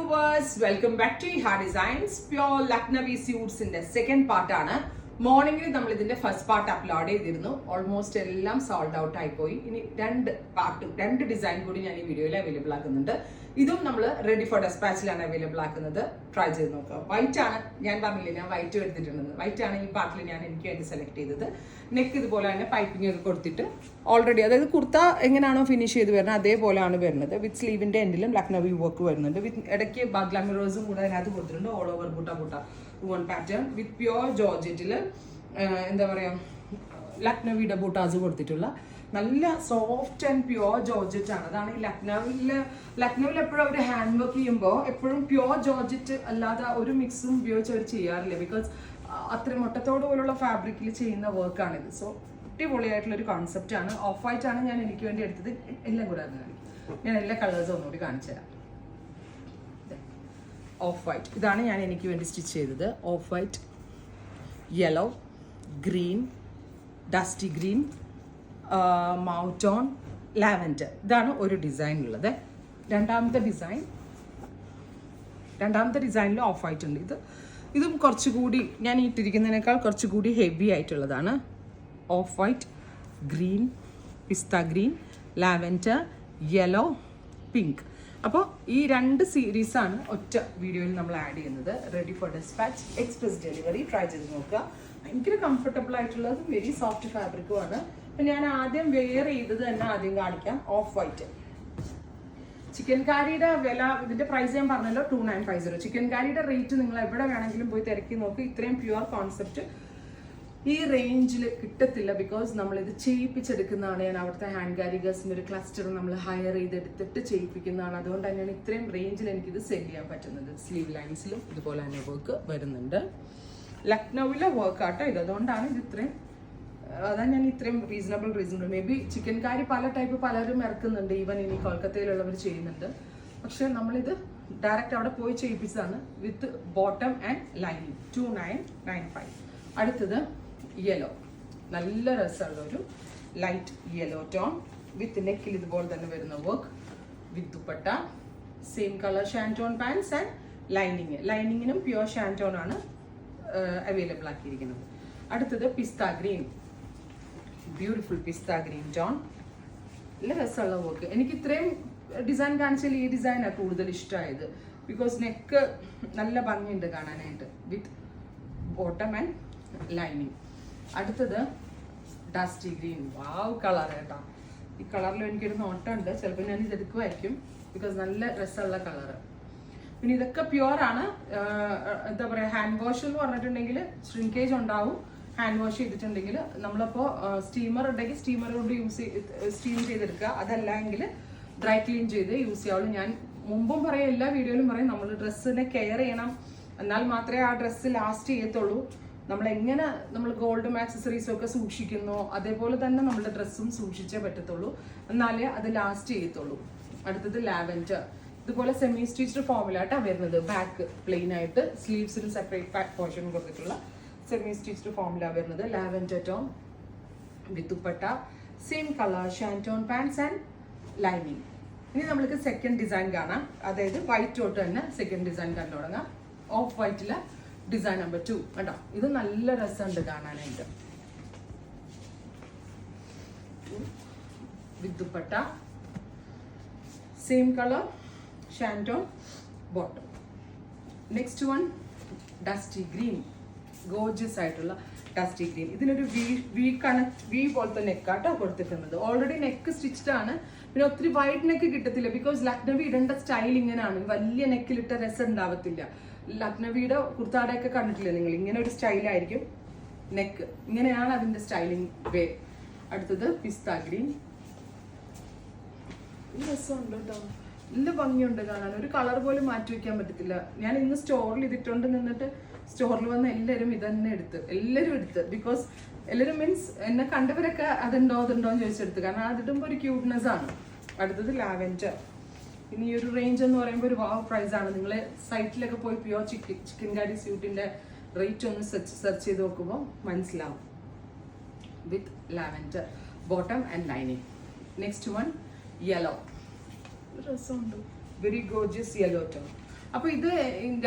viewers, welcome back to Iha Designs. Pure Lucknowi suits in the second part ആണ്. മോർണിംഗിൽ നമ്മൾ ഇതിന്റെ first part upload ചെയ്തിരുന്നു. Almost എല്ലാം സോൾഡ് ഔട്ട് ആയി പോയി. ഇനി രണ്ട് ഡിസൈൻ കൂടി ഞാൻ ഈ വീഡിയോയിൽ അവൈലബിൾ ആക്കുന്നുണ്ട്. ഇതും നമ്മൾ റെഡി ഫോർ ഡെസ്പാച്ചിലാണ് അവൈലബിൾ ആക്കുന്നത്. ട്രൈ ചെയ്ത് നോക്കുക. വൈറ്റ് ആണ്, ഞാൻ പറഞ്ഞില്ലേ ഞാൻ വൈറ്റ് എടുത്തിട്ടുണ്ടെന്ന്. വൈറ്റ് ആണ് ഈ പാർട്ടിൽ ഞാൻ എനിക്ക് വേണ്ടി സെലക്ട് ചെയ്തത്. നെക്ക് ഇതുപോലെ തന്നെ പൈപ്പിംഗ് ഒക്കെ കൊടുത്തിട്ട് ഓൾറെഡി, അതായത് കുർത്ത എങ്ങനെയാണോ ഫിനിഷ് ചെയ്ത് വരുന്നത് അതേപോലെയാണ് വരുന്നത്. വിത്ത് സ്ലീവിന്റെ എൻഡിലും ലക്നവി വർക്ക് വരുന്നുണ്ട്. വിത്ത് ഇടയ്ക്ക് ബാഗ്ല മിറേഴ്സും കൂടെ അതിനകത്ത് കൊടുത്തിട്ടുണ്ട്. ഓൾ ഓവർ ബുട്ട വൺ പാറ്റേൺ വിത്ത് പ്യോർ ജോർജറ്റിൽ എന്താ പറയുക, ലക്നവിയുടെ ബൂട്ടാസ് കൊടുത്തിട്ടുള്ള നല്ല സോഫ്റ്റ് ആൻഡ് പ്യോർ ജോർജറ്റ് ആണ്. അതാണ് ഈ ലക്നവിൽ എപ്പോഴും അവർ ഹാൻഡ് വർക്ക് ചെയ്യുമ്പോൾ എപ്പോഴും പ്യോർ ജോർജറ്റ് അല്ലാതെ ഒരു മിക്സും ഉപയോഗിച്ച് അവർ ചെയ്യാറില്ല. ബിക്കോസ് അത്രയും മുട്ടത്തോട് പോലുള്ള ഫാബ്രിക്കിൽ ചെയ്യുന്ന വർക്കാണിത്. സോ അടിപൊളിയായിട്ടുള്ളൊരു കോൺസെപ്റ്റ് ആണ്. ഓഫ് വൈറ്റ് ആണ് ഞാൻ എനിക്ക് വേണ്ടി എടുത്തത്. എല്ലാം കൂടെ ഞാൻ എല്ലാ കളേഴ്സും ഒന്നുകൂടി കാണിച്ചു തരാം. ഓഫ് വൈറ്റ്, ഇതാണ് ഞാൻ എനിക്ക് വേണ്ടി സ്റ്റിച്ച് ചെയ്തത്. Of white, yellow, green, dusty green, mouton, lavender, ഇതാണ് ഒരു ഡിസൈൻ ഉള്ളത്. രണ്ടാമത്തെ ഡിസൈനിൽ ഓഫ് വൈറ്റ് ഉണ്ട്. ഇതും കുറച്ചുകൂടി ഞാൻ ഇട്ടിരിക്കുന്നതിനേക്കാൾ കുറച്ചുകൂടി ഹെവി ആയിട്ടുള്ളതാണ്. Off white, green, pista green, lavender, yellow, pink. അപ്പോൾ ഈ രണ്ട് സീരീസാണ് ഒറ്റ വീഡിയോയിൽ നമ്മൾ ആഡ് ചെയ്യുന്നത്. Ready for dispatch, express delivery. Try ചെയ്ത് നോക്കുക. ഭയങ്കര കംഫർട്ടബിൾ ആയിട്ടുള്ളതും വെരി സോഫ്റ്റ് ഫാബ്രിക്കുമാണ്. അപ്പം ഞാൻ ആദ്യം വെയർ ചെയ്തത് തന്നെ ആദ്യം കാണിക്കാം. ഓഫ് വൈറ്റ് ചിക്കൻ കാരിയുടെ വില, ഇതിന്റെ പ്രൈസ് ഞാൻ പറഞ്ഞല്ലോ 2950. ചിക്കൻ കാരിയുടെ റേറ്റ് നിങ്ങൾ എവിടെ വേണമെങ്കിലും പോയി തിരക്കി നോക്കി. ഇത്രയും പ്യുവർ കോൺസെപ്റ്റ് ഈ റേഞ്ചിൽ കിട്ടത്തില്ല. ബിക്കോസ് നമ്മളിത് ചെയ്യിപ്പിച്ചെടുക്കുന്നതാണ്. ഞാൻ അവിടുത്തെ ഹാൻഡ് കാരിഗേഴ്സിൻ്റെ ഒരു ക്ലസ്റ്റർ നമ്മൾ ഹയർ ചെയ്തെടുത്തിട്ട് ചെയ്യിപ്പിക്കുന്നതാണ്. അതുകൊണ്ട് തന്നെയാണ് ഇത്രയും റേഞ്ചിൽ എനിക്കിത് സെൽ ചെയ്യാൻ പറ്റുന്നത്. സ്ലീവ് ലൈൻസിലും ഇതുപോലെ തന്നെ വർക്ക് വരുന്നുണ്ട്. ലക്നൌവിലെ വർക്ക് ആട്ടോ ഇത്. അതുകൊണ്ടാണ് ഇത് ഇത്രയും, അതാണ് ഞാൻ ഇത്രയും റീസണബിൾ. മേ ബി ചിക്കൻ കാരി പല ടൈപ്പ് പലരും ഇറക്കുന്നുണ്ട്. ഈവൻ ഇനി കൊൽക്കത്തയിലുള്ളവർ ചെയ്യുന്നുണ്ട്. പക്ഷെ നമ്മളിത് ഡയറക്റ്റ് അവിടെ പോയി ചെയ്യിപ്പിച്ചതാണ്. With bottom and lining 2995. അടുത്തത് യെല്ലോ, നല്ല രസമുള്ള ഒരു ലൈറ്റ് യെല്ലോ ടോൺ വിത്ത് നെക്കിൽ ഇതുപോലെ തന്നെ വരുന്ന work with dupatta. Same colour shantoon pants and ലൈനിങ്ങിനും പ്യുവർ ഷാൻറ്റോൺ ആണ് അവൈലബിൾ ആക്കിയിരിക്കുന്നത്. അടുത്തത് pista green, beautiful pista green tone. നല്ല രസമുള്ള വർക്ക്. എനിക്ക് ഇത്രയും ഡിസൈൻ കാണിച്ചാൽ ഈ ഡിസൈനാണ് കൂടുതൽ ഇഷ്ടമായത്. ബിക്കോസ് നെക്ക് നല്ല ഭംഗിയുണ്ട് കാണാനായിട്ട്. വിത്ത് ബോട്ടം ആൻഡ് ലൈനിങ്. അടുത്തത് ഡസ്റ്റി ഗ്രീൻ. വാവ് കളർ കേട്ടോ. ഈ കളറിൽ എനിക്കൊരു നോട്ടമുണ്ട്. ചിലപ്പോൾ ഞാൻ ഇതെടുക്കുമായിരിക്കും. ബിക്കോസ് നല്ല രസമുള്ള കളറ്. പിന്നെ ഇതൊക്കെ പ്യുവർ ആണ്. എന്താ പറയുക, ഹാൻഡ് വാഷ് എന്ന് പറഞ്ഞിട്ടുണ്ടെങ്കിൽ ഷ്രിങ്കേജ് ഉണ്ടാവും. ഹാൻഡ് വാഷ് ചെയ്തിട്ടുണ്ടെങ്കിൽ നമ്മളപ്പോൾ സ്റ്റീമർ ഉണ്ടെങ്കിൽ സ്റ്റീമർ കൊണ്ട് സ്റ്റീം ചെയ്തെടുക്കുക. അതല്ലെങ്കിൽ ഡ്രൈ ക്ലീൻ ചെയ്ത് യൂസ് ചെയ്യാവുള്ളൂ. ഞാൻ മുമ്പും പറയും, എല്ലാ വീഡിയോയിലും പറയും, നമ്മൾ ഡ്രസ്സിനെ കെയർ ചെയ്യണം. എന്നാൽ മാത്രമേ ആ ഡ്രസ്സ് ലാസ്റ്റ് ചെയ്യത്തുള്ളൂ. നമ്മൾ ഗോൾഡും ആക്സസറീസും ഒക്കെ സൂക്ഷിക്കുന്നു, അതേപോലെ തന്നെ നമ്മുടെ ഡ്രസ്സും സൂക്ഷിച്ചേ പറ്റത്തുള്ളൂ. എന്നാലേ അത് ലാസ്റ്റ് ചെയ്യത്തുള്ളൂ. അടുത്തത് ലാവൻഡർ. ഇതുപോലെ സെമി സ്റ്റിച്ച്ഡ് ഫോമിലായിട്ടാണ് വരുന്നത്. ബാക്ക് പ്ലെയിൻ ആയിട്ട്, സ്ലീവ്സിന് സെപ്പറേറ്റ് പോർഷൻ കൊടുത്തിട്ടുള്ള സെമി സ്റ്റിച്ച്ഡ് ഫോമിലാണ് വരുന്നത്. Lavender tone with dupatta. Same colour shantoon pants and lining. ഇനി നമ്മൾക്ക് സെക്കൻഡ് ഡിസൈൻ കാണാം. അതായത് വൈറ്റ് തൊട്ട് തന്നെ സെക്കൻഡ് ഡിസൈൻ കണ്ടു തുടങ്ങാം. ഓഫ് വൈറ്റില് ഡിസൈൻ നമ്പർ 2 കേട്ടോ. ഇത് നല്ല രസമുണ്ട് കാണാനായിട്ട്. With dupatta, same colour shantoon bottom. Next one dusty green, gorgeous ആയിട്ടുള്ള ഡസ്റ്റി ഗ്രീൻ. ഇതിനൊരു വി പോലത്തെ നെക്കാട്ടോ കൊടുത്തിട്ടുള്ളത്. ഓൾറെഡി നെക്ക് സ്റ്റിച്ച്ഡ് ആണ്. പിന്നെ ഒത്തിരി വൈഡ് നെക്ക് കിട്ടത്തില്ല. ബിക്കോസ് ലക്നവി ഇടേണ്ട സ്റ്റൈൽ ഇങ്ങനെയാണ്. വലിയ നെക്കിലിട്ട രസം ഉണ്ടാവത്തില്ല. ലക്നവിയുടെ കുർത്താടയൊക്കെ കണ്ടിട്ടില്ലേ നിങ്ങൾ? ഇങ്ങനെ ഒരു സ്റ്റൈലായിരിക്കും നെക്ക്. ഇങ്ങനെയാണ് അതിന്റെ സ്റ്റൈലിംഗ് വേ. അടുത്തത് പിസ്ത ഗ്രീൻ. രസമുണ്ട് കേട്ടോ. നല്ല ഭംഗിയുണ്ട് കാണാൻ. ഒരു കളർ പോലും മാറ്റി വെക്കാൻ പറ്റത്തില്ല. ഞാൻ ഇന്ന് സ്റ്റോറിൽ ഇതിട്ടോണ്ട് നിന്നിട്ട് സ്റ്റോറിൽ വന്ന് എല്ലാവരും ഇതന്നെ എടുത്ത്. ബിക്കോസ് എല്ലാവരും മീൻസ് എന്നെ കണ്ടവരൊക്കെ അതുണ്ടോന്ന് ചോദിച്ചെടുത്ത്. കാരണം അതിടുമ്പോൾ ഒരു ക്യൂട്ട്നെസ് ആണ്. അടുത്തത് ലാവൻഡർ. ഇനി ഈ ഒരു റേഞ്ച് എന്ന് പറയുമ്പോൾ ഒരു വാവ് പ്രൈസ് ആണ്. നിങ്ങൾ സൈറ്റിലൊക്കെ പോയി പ്യുവർ ചിക്കൻ കാരി സ്യൂട്ടിന്റെ റേറ്റ് ഒന്ന് സെർച്ച് ചെയ്ത് നോക്കുമ്പോൾ മനസ്സിലാവും. With lavender bottom and lining. Next one yellow. രസമുണ്ട്. Very gorgeous yellow tone. അപ്പോൾ ഇത്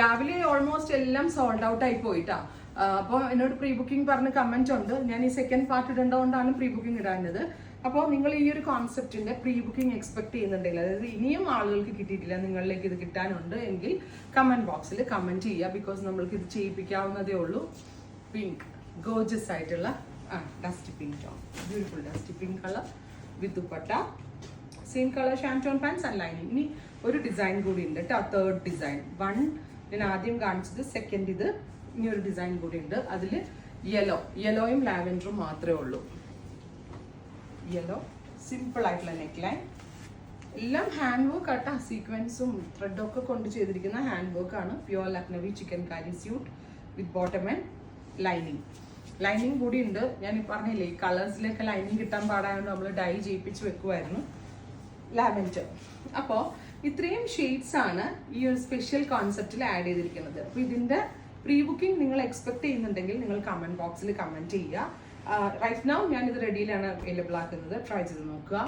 രാവിലെ ഓൾമോസ്റ്റ് എല്ലാം സോൾഡ് ഔട്ട് ആയി പോയിട്ടാ. അപ്പോൾ എന്നോട് പ്രീ ബുക്കിംഗ് പറഞ്ഞ് കമന്റ് ഉണ്ട്. ഞാൻ ഈ സെക്കൻഡ് പാർട്ട് ഇടേണ്ടതുകൊണ്ടാണ് പ്രീ ബുക്കിംഗ് ഇടാഞ്ഞത്. അപ്പോൾ നിങ്ങൾ ഈ ഒരു കോൺസെപ്റ്റിന്റെ പ്രീ ബുക്കിംഗ് എക്സ്പെക്ട് ചെയ്യുന്നുണ്ടെങ്കിൽ, അതായത് ഇനിയും ആളുകൾക്ക് കിട്ടിയിട്ടില്ല, നിങ്ങളിലേക്ക് ഇത് കിട്ടാനുണ്ട് എങ്കിൽ കമന്റ് ബോക്സിൽ കമന്റ് ചെയ്യുക. ബിക്കോസ് നമ്മൾക്ക് ഇത് ചെയ്യിപ്പിക്കാവുന്നതേ ഉള്ളൂ. പിങ്ക് ഗോർജസ് ആയിട്ടുള്ള dusty pink tone, beautiful dusty pink colour with dupatta, same colour shantoon pants and lining. ഇനി ഒരു ഡിസൈൻ കൂടി ഉണ്ട് കേട്ടോ, തേർഡ് ഡിസൈൻ. ഞാൻ ആദ്യം കാണിച്ചത്, സെക്കൻഡ് ഇത്, ഇനി ഒരു ഡിസൈൻ കൂടി ഉണ്ട്. അതിൽ യെലോയും ലാവൻഡറും മാത്രമേ ഉള്ളൂ. യെല്ലോ സിമ്പിൾ ആയിട്ടുള്ള നെക്ക് ലൈൻ, എല്ലാം ഹാൻഡ് വർക്ക് ആട്ടാ, സീക്വൻസും ത്രെഡും ഒക്കെ കൊണ്ട് ചെയ്തിരിക്കുന്ന ഹാൻഡ് വർക്ക് ആണ്. Pure Lucknowi chikankari suit with bottom and lining കൂടി ഉണ്ട്. ഞാൻ പറഞ്ഞില്ലേ, ഈ കളേഴ്സിലൊക്കെ ലൈനിങ് കിട്ടാൻ പാടായതുകൊണ്ട് നമ്മൾ ഡൈ ചെയ്യിപ്പിച്ച് വെക്കുമായിരുന്നു. ലാവൻഡർ. അപ്പോൾ ഇത്രയും ഷെയ്ഡ്സ് ആണ് ഈ ഒരു സ്പെഷ്യൽ കോൺസെപ്റ്റിൽ ആഡ് ചെയ്തിരിക്കുന്നത്. അപ്പോൾ ഇതിന്റെ പ്രീ ബുക്കിംഗ് നിങ്ങൾ എക്സ്പെക്ട് ചെയ്യുന്നുണ്ടെങ്കിൽ നിങ്ങൾ കമന്റ് ബോക്സിൽ കമന്റ് ചെയ്യുക. റൈറ്റ് നൗ ഞാൻ ഇത് റെഡിയിലാണ് അവൈലബിൾ ആക്കുന്നത്. ട്രൈ ചെയ്ത് നോക്കുക.